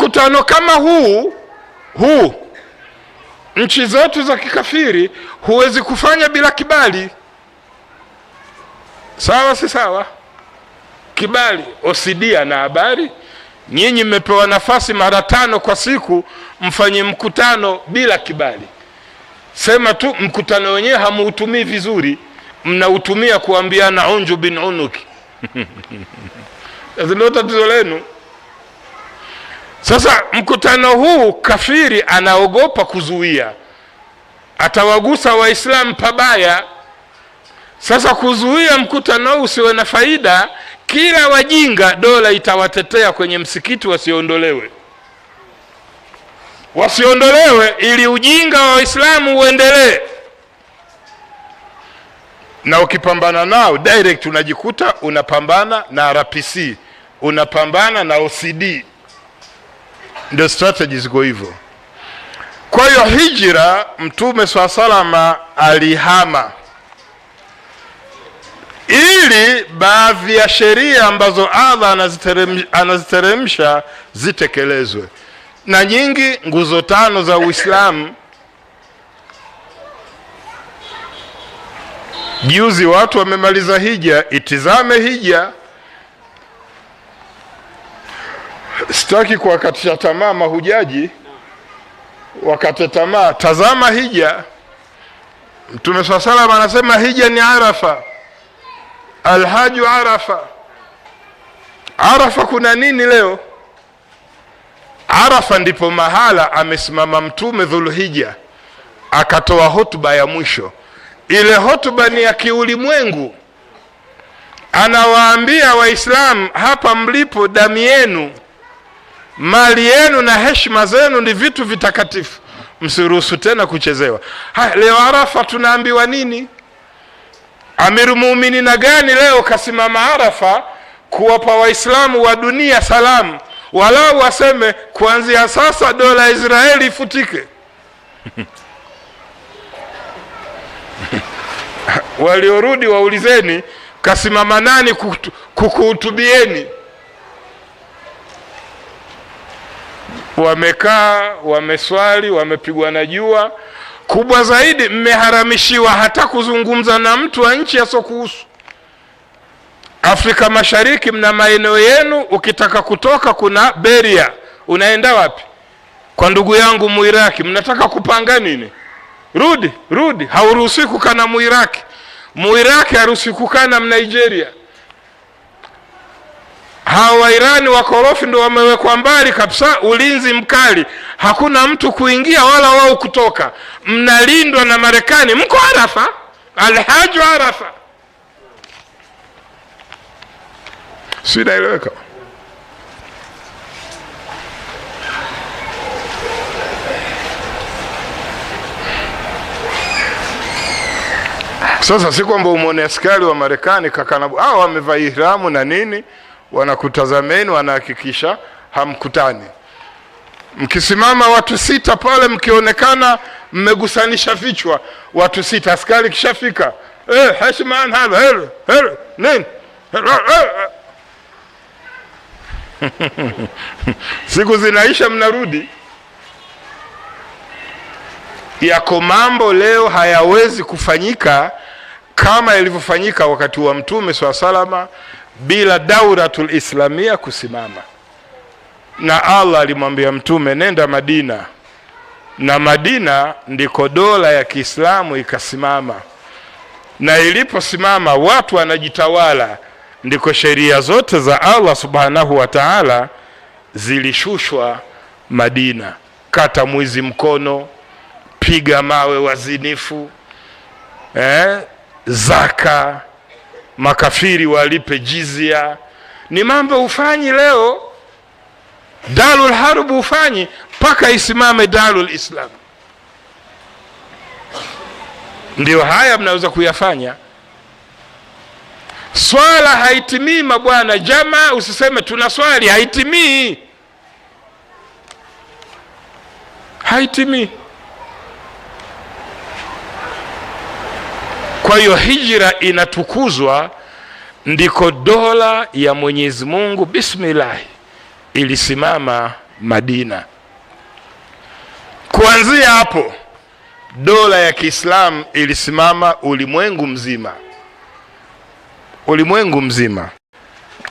Mkutano kama huu nchi zetu za kikafiri huwezi kufanya bila kibali. Sawa si sawa? Kibali. OCD ana habari, nyinyi mmepewa nafasi mara 5 kwa siku mfanye mkutano bila kibali. Sema tu mkutano wenyewe hamuutumii vizuri, mnautumia kuambiana unju bin unuki. Ndio tatizo lenu. Sasa mkutano huu kafiri anaogopa kuzuia, atawagusa Waislamu pabaya. Sasa kuzuia mkutano huu usiwe na faida, kila wajinga dola itawatetea kwenye msikiti wasiondolewe ili ujinga wa Waislamu uendelee. Na ukipambana nao direct unajikuta unapambana na RPC, unapambana na OCD. Ndio strategies ziko hivyo. Kwa hiyo hijra, Mtume SAW alihama ili baadhi ya sheria ambazo Allah anaziteremsha zitekelezwe. Na nyingi, nguzo 5 za Uislamu. Juzi watu wamemaliza hija, itizame hija. Sitaki kuwakatisha tamaa mahujaji wakate tamaa. Tazama hija. Mtume SAW anasema hija ni Arafa, alhaju Arafa. Arafa kuna nini leo? Arafa ndipo mahala amesimama Mtume Dhulhijja akatoa hotuba ya mwisho. Ile hotuba ni ya kiulimwengu, anawaambia Waislamu, hapa mlipo damu yenu, mali yenu na heshima zenu ni vitu vitakatifu, msiruhusu tena kuchezewa. Leo Arafa tunaambiwa nini? Amiru Muminina gani leo kasimama Arafa kuwapa Waislamu wa dunia salamu, walau waseme kuanzia sasa dola ya Israeli ifutike? Waliorudi waulizeni kasimama nani kukuhutubieni? Wamekaa, wameswali, wamepigwa na jua. Kubwa zaidi, mmeharamishiwa hata kuzungumza na mtu wa nchi asokuhusu. Afrika Mashariki mna maeneo yenu, ukitaka kutoka kuna beria. Unaenda wapi? Kwa ndugu yangu Muiraki. Mnataka kupanga nini? Rudi. Hauruhusi kukana Muiraki. Muiraki haruhusi kukana Mnigeria. Hawa Irani wakorofi ndo wamewekwa mbali kabisa, ulinzi mkali. Hakuna mtu kuingia wala wao kutoka. Mnalindwa na Marekani. Mko Arafa, alhaju Arafa. Sinaeleweka. Sasa si kwamba umone askari wa Marekani kakanabu wamevaa ihramu na nini, wanakutazameni, wanahakikisha hamkutani. Mkisimama watu 6 pale, mkionekana mmegusanisha vichwa watu 6, askari kishafika, heshima hapa, nini? Siku zinaisha, mnarudi. Yako mambo leo hayawezi kufanyika kama ilivyofanyika wakati wa Mtume SAW bila dauratul islamia kusimama. Na Allah alimwambia Mtume, nenda Madina, na Madina ndiko dola ya Kiislamu ikasimama. Na iliposimama watu wanajitawala, ndiko sheria zote za Allah subhanahu wa ta'ala zilishushwa Madina. Kata mwizi mkono, piga mawe wazinifu, zaka, makafiri walipe jizya. Ni mambo ufanyi leo. Darul Harb ufanyi mpaka isimame Darul Islam. Ndio haya mnaweza kuyafanya. Swala haitimii mabwana. Jamaa usiseme tunaswali, haitimii. Haitimii. Kwa hiyo hijra inatukuzwa, ndiko dola ya Mwenyezi Mungu bismillah ilisimama Madina. Kuanzia hapo dola ya Kiislamu ilisimama ulimwengu mzima, ulimwengu mzima.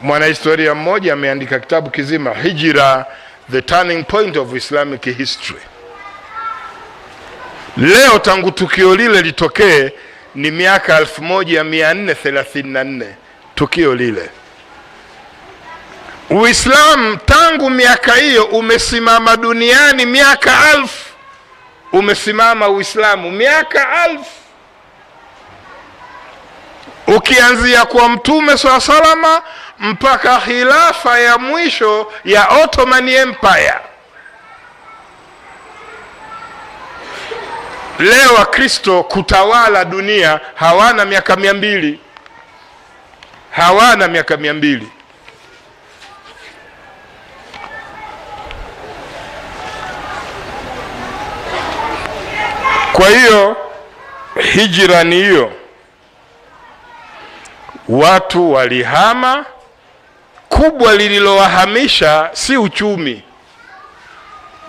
Mwanahistoria mmoja ameandika kitabu kizima, Hijra, the turning point of Islamic history. Leo tangu tukio lile litokee ni miaka 1434 tukio lile. Uislamu tangu miaka hiyo umesimama duniani miaka 1000. Umesimama Uislamu miaka 1000, ukianzia kwa Mtume SAW mpaka khilafa ya mwisho ya Ottoman Empire. Leo Wakristo kutawala dunia hawana miaka 200, hawana miaka 200. Kwa hiyo hijra ni hiyo, watu walihama. Kubwa lililowahamisha si uchumi,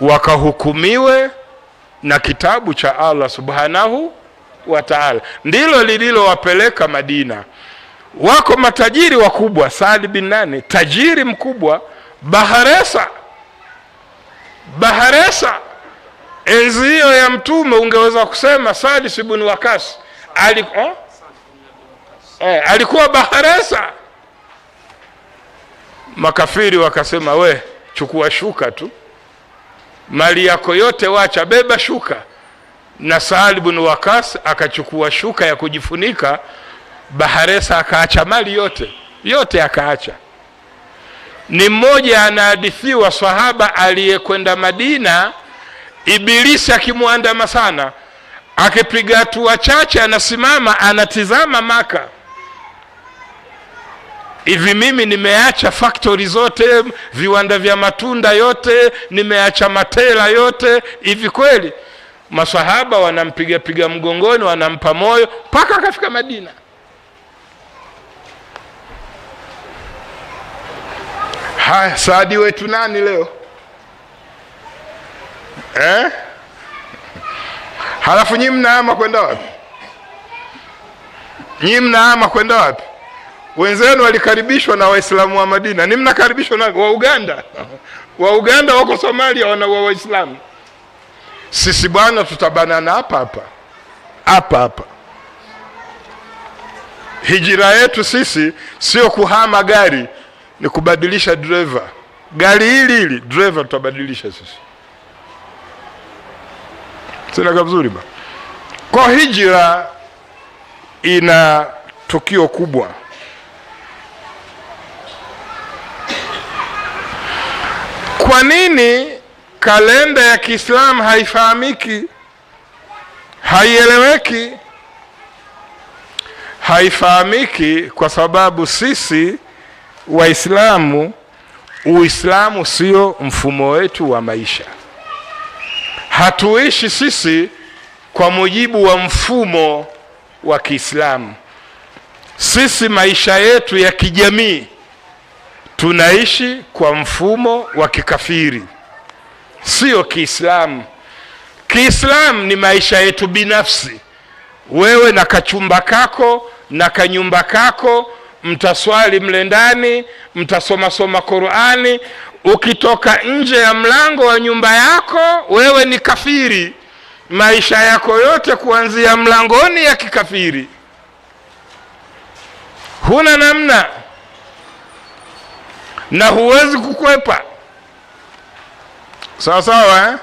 wakahukumiwe na kitabu cha Allah subhanahu wa ta'ala, ndilo lililowapeleka Madina. Wako matajiri wakubwa, Saad bin nani, tajiri mkubwa, Baharesa. Enzi hiyo ya Mtume ungeweza kusema Saad ibn Wakas alikuwa Baharesa. Makafiri wakasema, we chukua shuka tu, mali yako yote wacha, beba shuka. Na Saad ibn Wakas akachukua shuka ya kujifunika, Baharesa akaacha mali yote akaacha. Ni mmoja anahadithiwa sahaba aliyekwenda Madina, Ibilisi akimwandama sana, akipiga hatua chache anasimama anatizama Maka. Hivi mimi nimeacha factory zote, viwanda vya matunda yote, nimeacha matela yote, hivi kweli? Masahaba wanampiga mgongoni, wanampa moyo mpaka akafika Madina. Haya, Saadi wetu nani leo? Halafu nyinyi mnahama kwenda wapi? Nyinyi mnahama kwenda wapi? Wenzenu walikaribishwa na Waislamu wa Madina, ni mnakaribishwa na wa Uganda. Wa Uganda wako Somalia wanaua Waislamu. Sisi bwana tutabanana hapa. Hijira yetu sisi sio kuhama gari, ni kubadilisha driver. Gari hili driver tutabadilisha sisi. Sina kabzuri ba. Kwa hijra ina tukio kubwa. Kwa nini kalenda ya Kiislamu haifahamiki, haieleweki? Haifahamiki kwa sababu sisi Waislamu, Uislamu sio mfumo wetu wa maisha. Hatuishi sisi kwa mujibu wa mfumo wa Kiislamu. Sisi maisha yetu ya kijamii tunaishi kwa mfumo wa kikafiri, sio Kiislamu. Kiislamu ni maisha yetu binafsi. Wewe na kachumba kako na kanyumba kako, mtaswali mle ndani, mtasoma Qur'ani. Ukitoka nje ya mlango wa nyumba yako, wewe ni kafiri. Maisha yako yote kuanzia mlangoni ya kikafiri, huna namna na huwezi kukwepa. Sawa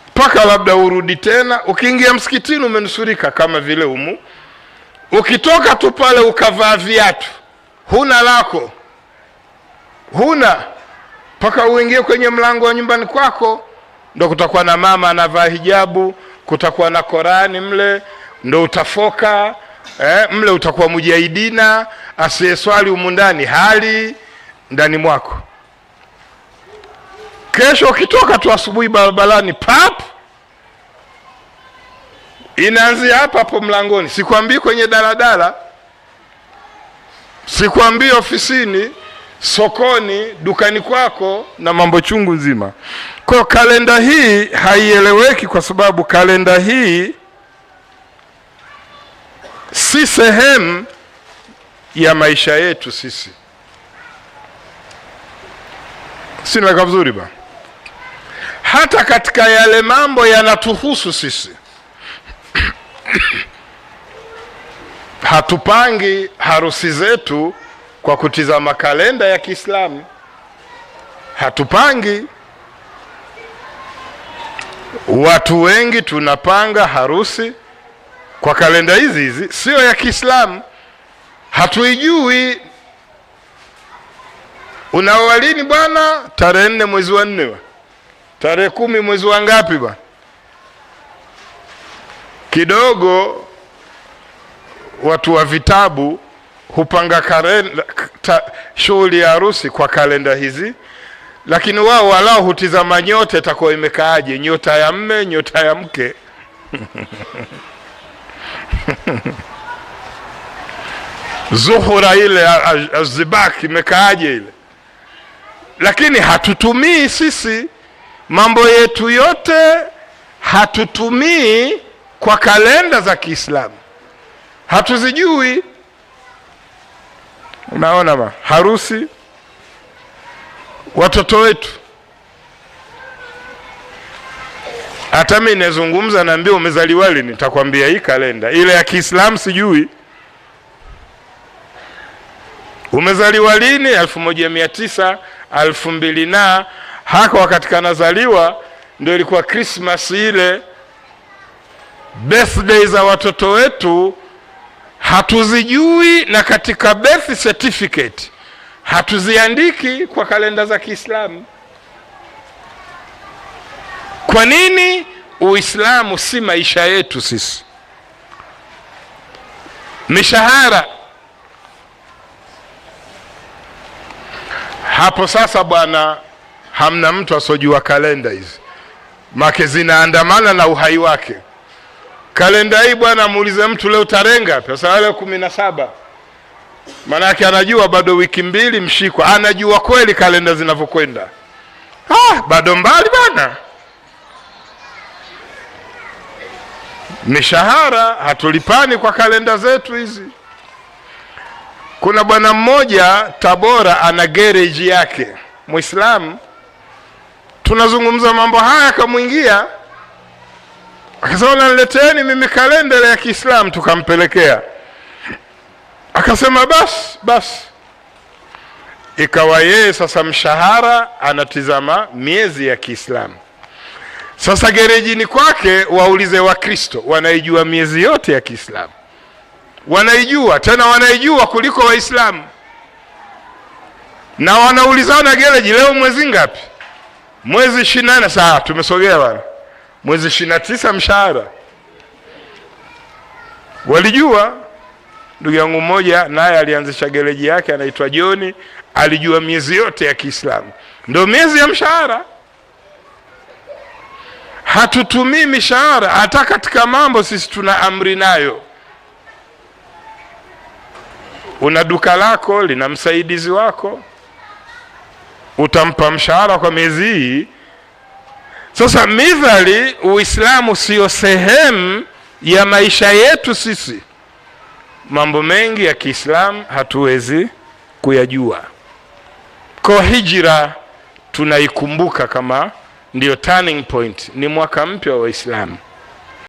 mpaka labda urudi tena. Ukiingia msikitini umenusurika kama vile umu, ukitoka tu pale ukavaa viatu, huna lako, huna mpaka uingie kwenye mlango wa nyumbani kwako, ndo kutakuwa na mama anavaa hijabu, kutakuwa na Qur'ani mle, ndo utafoka mle, utakuwa mujahidina asiyeswali humu ndani hali ndani mwako. Kesho ukitoka tu asubuhi barabarani, pap, inaanzia hapo mlangoni. Sikwambii kwenye daladala, sikwambii ofisini, sokoni, dukani kwako na mambo chungu nzima. Kwa kalenda hii haieleweki kwa sababu kalenda hii si sehemu ya maisha yetu sisi. Sina vizuri ba. Hata katika yale mambo yanatuhusu sisi hatupangi harusi zetu kwa kutizama kalenda ya Kiislamu. Hatupangi. Watu wengi tunapanga harusi kwa kalenda hizi sio ya Kiislamu. Hatuijui. Unaoa lini bwana? Tarehe 4 mwezi wa 4. Tarehe 10 mwezi wa ngapi bwana? Kidogo watu wa vitabu hupanga shughuli ya harusi kwa kalenda hizi, lakini wao walao hutizama nyota itakuwa imekaaje, nyota ya mme, nyota ya mke. Zuhura ile azibaki imekaaje ile. Lakini hatutumii sisi mambo yetu yote, hatutumii kwa kalenda za Kiislamu. Hatuzijui. Unaona harusi watoto wetu. Hata mimi nazungumza naambia umezaliwa lini, nitakwambia hii kalenda. Ile ya Kiislamu sijui. Umezaliwa lini? 1900, 2000 na haka wakati kanazaliwa ndio ilikuwa Christmas ile. Birthday za watoto wetu hatuzijui, na katika birth certificate hatuziandiki kwa kalenda za Kiislamu. Kwa nini? Uislamu si maisha yetu sisi. Mishahara hapo sasa bwana, hamna mtu asojua kalenda hizi, make zinaandamana na uhai wake. Kalenda hii bwana, muulize mtu leo tarehe ngapi? Sasa leo 17. Maana yake anajua bado wiki 2 mshikwa. Anajua kweli kalenda zinavyokwenda. Bado mbali bwana. Mishahara hatulipani kwa kalenda zetu hizi. Kuna bwana mmoja Tabora ana garage yake, Muislamu. Tunazungumza mambo haya, kamuingia akasema nileteeni mimi kalenda ya Kiislamu. Tukampelekea, akasema basi. Ikawa yeye sasa mshahara anatizama miezi ya Kiislamu. Sasa gerejini kwake waulize Wakristo, wanaijua miezi yote ya Kiislamu. Wanaijua, tena wanaijua kuliko Waislamu. Na wanaulizana gereji, leo mwezi ngapi? Mwezi 28. Sawa, tumesogea bwana. Mwezi 29 mshahara. Walijua. Ndugu yangu mmoja naye alianzisha gereji yake, anaitwa Joni, alijua miezi yote ya Kiislamu. Ndio miezi ya mshahara. Hatutumii mishahara hata katika mambo sisi tuna amri nayo. Una duka lako lina msaidizi wako, utampa mshahara kwa miezi hii. Sasa midhali Uislamu sio sehemu ya maisha yetu sisi, mambo mengi ya Kiislamu hatuwezi kuyajua. Kwa hijra tunaikumbuka kama ndio turning point, ni mwaka mpya wa Uislamu.